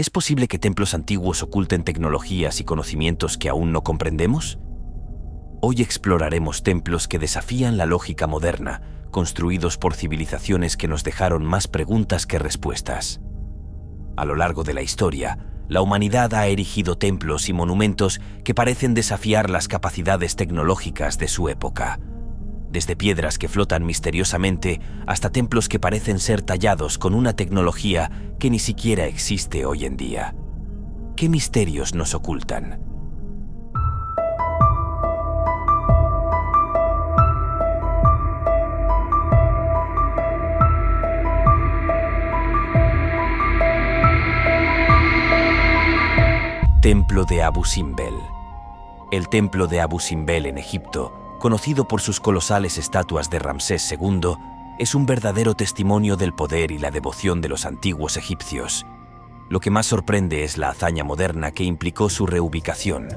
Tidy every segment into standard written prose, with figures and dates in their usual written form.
¿Es posible que templos antiguos oculten tecnologías y conocimientos que aún no comprendemos? Hoy exploraremos templos que desafían la lógica moderna, construidos por civilizaciones que nos dejaron más preguntas que respuestas. A lo largo de la historia, la humanidad ha erigido templos y monumentos que parecen desafiar las capacidades tecnológicas de su época. Desde piedras que flotan misteriosamente hasta templos que parecen ser tallados con una tecnología que ni siquiera existe hoy en día. ¿Qué misterios nos ocultan? Templo de Abu Simbel. El templo de Abu Simbel en Egipto, conocido por sus colosales estatuas de Ramsés II, es un verdadero testimonio del poder y la devoción de los antiguos egipcios. Lo que más sorprende es la hazaña moderna que implicó su reubicación.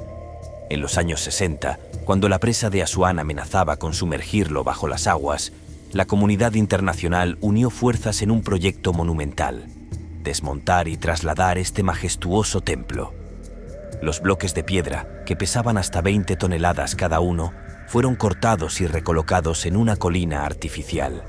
En los años 60, cuando la presa de Asuán amenazaba con sumergirlo bajo las aguas, la comunidad internacional unió fuerzas en un proyecto monumental: desmontar y trasladar este majestuoso templo. Los bloques de piedra, que pesaban hasta 20 toneladas cada uno, fueron cortados y recolocados en una colina artificial.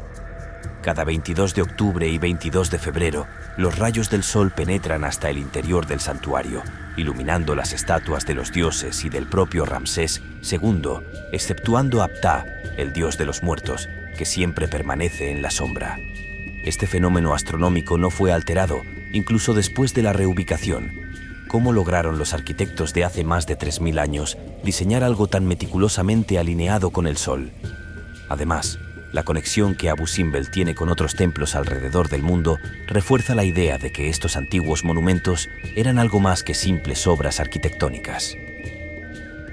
Cada 22 de octubre y 22 de febrero, los rayos del sol penetran hasta el interior del santuario, iluminando las estatuas de los dioses y del propio Ramsés II, exceptuando a Ptah, el dios de los muertos, que siempre permanece en la sombra. Este fenómeno astronómico no fue alterado, incluso después de la reubicación. ¿Cómo lograron los arquitectos de hace más de 3000 años diseñar algo tan meticulosamente alineado con el sol? Además, la conexión que Abu Simbel tiene con otros templos alrededor del mundo refuerza la idea de que estos antiguos monumentos eran algo más que simples obras arquitectónicas.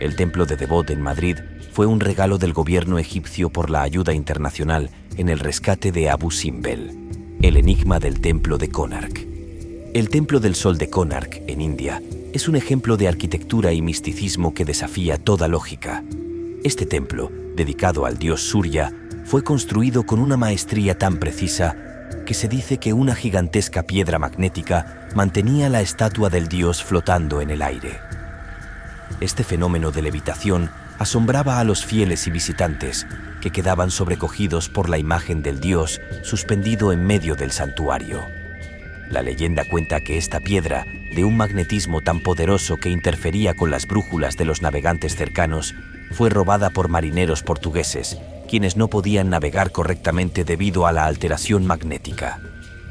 El templo de Devot en Madrid fue un regalo del gobierno egipcio por la ayuda internacional en el rescate de Abu Simbel, el enigma del templo de Konark. El Templo del Sol de Konark, en India, es un ejemplo de arquitectura y misticismo que desafía toda lógica. Este templo, dedicado al dios Surya, fue construido con una maestría tan precisa que se dice que una gigantesca piedra magnética mantenía la estatua del dios flotando en el aire. Este fenómeno de levitación asombraba a los fieles y visitantes, que quedaban sobrecogidos por la imagen del dios suspendido en medio del santuario. La leyenda cuenta que esta piedra, de un magnetismo tan poderoso que interfería con las brújulas de los navegantes cercanos, fue robada por marineros portugueses, quienes no podían navegar correctamente debido a la alteración magnética.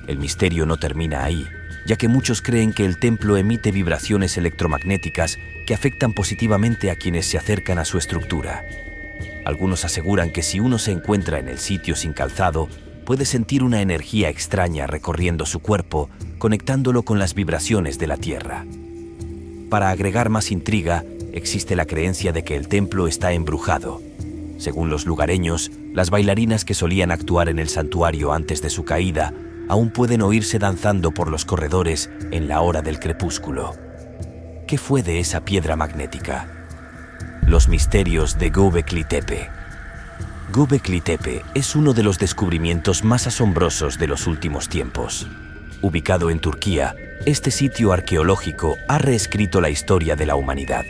El misterio no termina ahí, ya que muchos creen que el templo emite vibraciones electromagnéticas que afectan positivamente a quienes se acercan a su estructura. Algunos aseguran que si uno se encuentra en el sitio sin calzado, puede sentir una energía extraña recorriendo su cuerpo, conectándolo con las vibraciones de la tierra. Para agregar más intriga, existe la creencia de que el templo está embrujado. Según los lugareños, las bailarinas que solían actuar en el santuario antes de su caída aún pueden oírse danzando por los corredores en la hora del crepúsculo. ¿Qué fue de esa piedra magnética? Los misterios de Göbekli Tepe. Göbekli Tepe es uno de los descubrimientos más asombrosos de los últimos tiempos. Ubicado en Turquía, este sitio arqueológico ha reescrito la historia de la humanidad.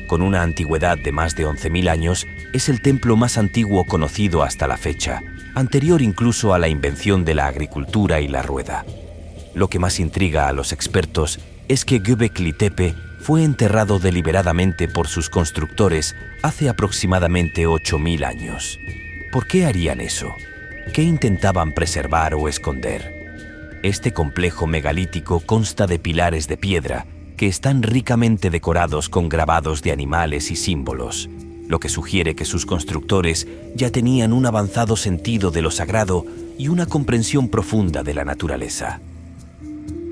Con una antigüedad de más de 11.000 años, es el templo más antiguo conocido hasta la fecha, anterior incluso a la invención de la agricultura y la rueda. Lo que más intriga a los expertos es que Göbekli Tepe fue enterrado deliberadamente por sus constructores hace aproximadamente 8.000 años. ¿Por qué harían eso? ¿Qué intentaban preservar o esconder? Este complejo megalítico consta de pilares de piedra que están ricamente decorados con grabados de animales y símbolos, lo que sugiere que sus constructores ya tenían un avanzado sentido de lo sagrado y una comprensión profunda de la naturaleza.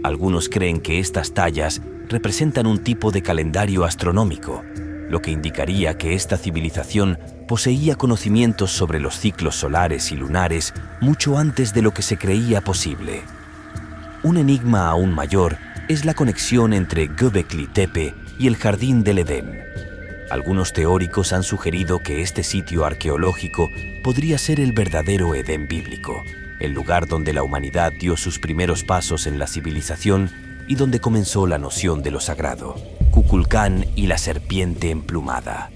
Algunos creen que estas tallas representan un tipo de calendario astronómico, lo que indicaría que esta civilización poseía conocimientos sobre los ciclos solares y lunares mucho antes de lo que se creía posible. Un enigma aún mayor es la conexión entre Göbekli Tepe y el Jardín del Edén. Algunos teóricos han sugerido que este sitio arqueológico podría ser el verdadero Edén bíblico, el lugar donde la humanidad dio sus primeros pasos en la civilización y donde comenzó la noción de lo sagrado, Kukulcán y la serpiente emplumada.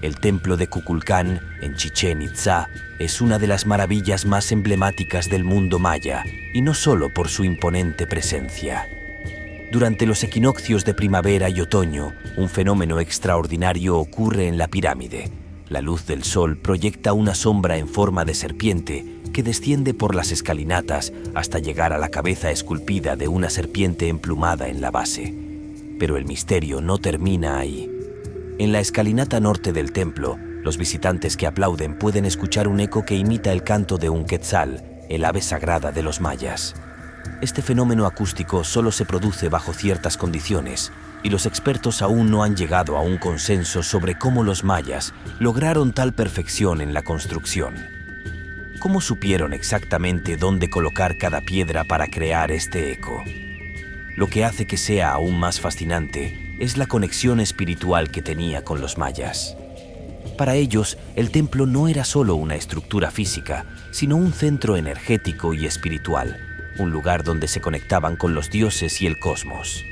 El templo de Kukulcán, en Chichén Itzá, es una de las maravillas más emblemáticas del mundo maya, y no solo por su imponente presencia. Durante los equinoccios de primavera y otoño, un fenómeno extraordinario ocurre en la pirámide. La luz del sol proyecta una sombra en forma de serpiente que desciende por las escalinatas hasta llegar a la cabeza esculpida de una serpiente emplumada en la base. Pero el misterio no termina ahí. En la escalinata norte del templo, los visitantes que aplauden pueden escuchar un eco que imita el canto de un quetzal, el ave sagrada de los mayas. Este fenómeno acústico solo se produce bajo ciertas condiciones, y los expertos aún no han llegado a un consenso sobre cómo los mayas lograron tal perfección en la construcción. ¿Cómo supieron exactamente dónde colocar cada piedra para crear este eco? Lo que hace que sea aún más fascinante es la conexión espiritual que tenía con los mayas. Para ellos, el templo no era solo una estructura física, sino un centro energético y espiritual, un lugar donde se conectaban con los dioses y el cosmos.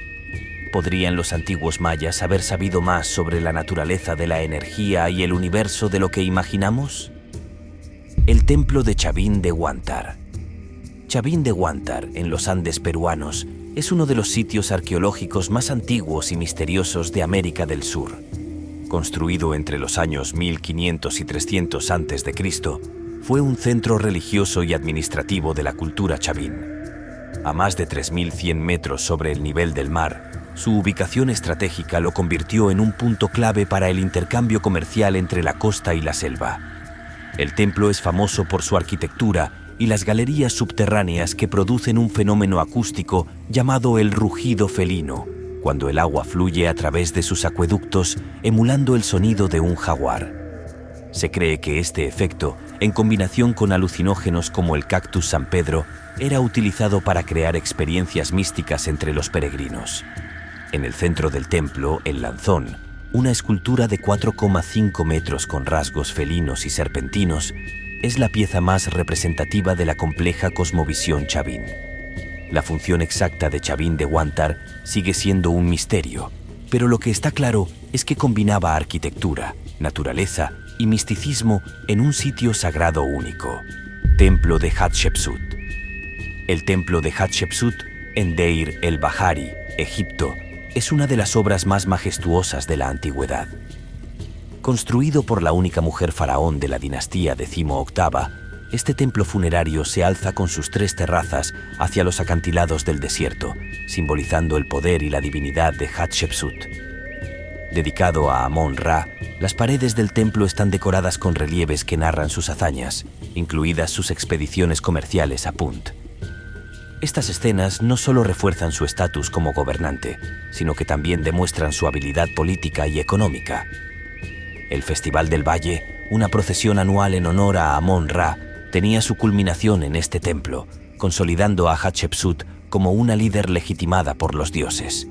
¿Podrían los antiguos mayas haber sabido más sobre la naturaleza de la energía y el universo de lo que imaginamos? El templo de Chavín de Huántar. Chavín de Huántar, en los Andes peruanos, es uno de los sitios arqueológicos más antiguos y misteriosos de América del Sur. Construido entre los años 1500 y 300 a.C., fue un centro religioso y administrativo de la cultura chavín. A más de 3.100 metros sobre el nivel del mar, su ubicación estratégica lo convirtió en un punto clave para el intercambio comercial entre la costa y la selva. El templo es famoso por su arquitectura y las galerías subterráneas que producen un fenómeno acústico llamado el rugido felino, cuando el agua fluye a través de sus acueductos, emulando el sonido de un jaguar. Se cree que este efecto, en combinación con alucinógenos como el cactus San Pedro, era utilizado para crear experiencias místicas entre los peregrinos. En el centro del templo, el Lanzón, una escultura de 4,5 metros con rasgos felinos y serpentinos, es la pieza más representativa de la compleja cosmovisión chavín. La función exacta de Chavín de Huántar sigue siendo un misterio, pero lo que está claro es que combinaba arquitectura, naturaleza y misticismo en un sitio sagrado único. Templo de Hatshepsut. El templo de Hatshepsut, en Deir el-Bahari, Egipto, es una de las obras más majestuosas de la antigüedad. Construido por la única mujer faraón de la dinastía decimoctava, este templo funerario se alza con sus 3 terrazas hacia los acantilados del desierto, simbolizando el poder y la divinidad de Hatshepsut. Dedicado a Amón-Ra, las paredes del templo están decoradas con relieves que narran sus hazañas, incluidas sus expediciones comerciales a Punt. Estas escenas no solo refuerzan su estatus como gobernante, sino que también demuestran su habilidad política y económica. El Festival del Valle, una procesión anual en honor a Amón-Ra, tenía su culminación en este templo, consolidando a Hatshepsut como una líder legitimada por los dioses.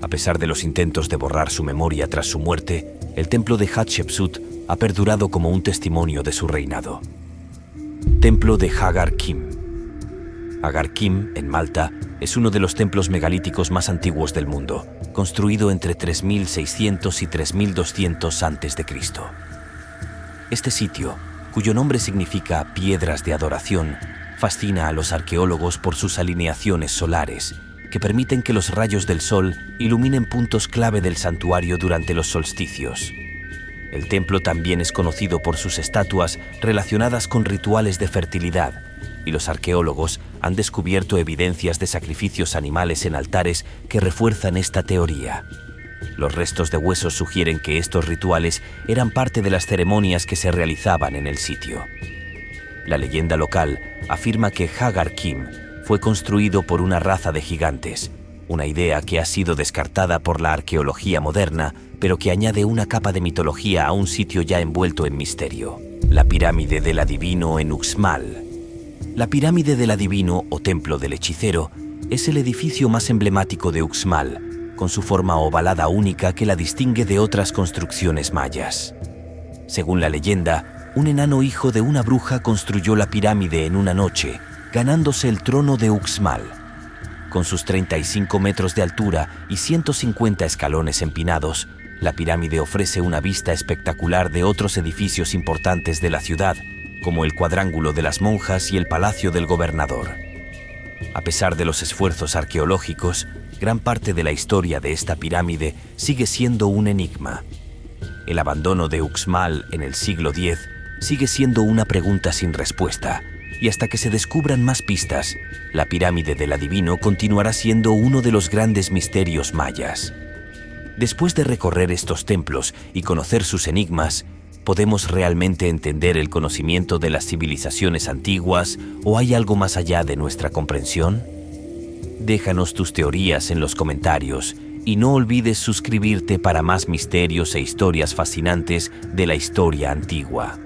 A pesar de los intentos de borrar su memoria tras su muerte, el templo de Hatshepsut ha perdurado como un testimonio de su reinado. Templo de Hagar Kim. Hagar Kim, en Malta, es uno de los templos megalíticos más antiguos del mundo, construido entre 3600 y 3200 a.C. Este sitio, cuyo nombre significa piedras de adoración, fascina a los arqueólogos por sus alineaciones solares, que permiten que los rayos del sol iluminen puntos clave del santuario durante los solsticios. El templo también es conocido por sus estatuas relacionadas con rituales de fertilidad, y los arqueólogos han descubierto evidencias de sacrificios animales en altares que refuerzan esta teoría. Los restos de huesos sugieren que estos rituales eran parte de las ceremonias que se realizaban en el sitio. La leyenda local afirma que Hagar Kim fue construido por una raza de gigantes, una idea que ha sido descartada por la arqueología moderna, pero que añade una capa de mitología a un sitio ya envuelto en misterio. La pirámide del adivino en Uxmal. La pirámide del adivino o templo del hechicero es el edificio más emblemático de Uxmal, con su forma ovalada única que la distingue de otras construcciones mayas. Según la leyenda, un enano hijo de una bruja construyó la pirámide en una noche, ganándose el trono de Uxmal. Con sus 35 metros de altura y 150 escalones empinados, la pirámide ofrece una vista espectacular de otros edificios importantes de la ciudad, como el Cuadrángulo de las Monjas y el Palacio del Gobernador. A pesar de los esfuerzos arqueológicos, gran parte de la historia de esta pirámide sigue siendo un enigma. El abandono de Uxmal en el siglo X sigue siendo una pregunta sin respuesta, y hasta que se descubran más pistas, la pirámide del adivino continuará siendo uno de los grandes misterios mayas. Después de recorrer estos templos y conocer sus enigmas, ¿podemos realmente entender el conocimiento de las civilizaciones antiguas o hay algo más allá de nuestra comprensión? Déjanos tus teorías en los comentarios y no olvides suscribirte para más misterios e historias fascinantes de la historia antigua.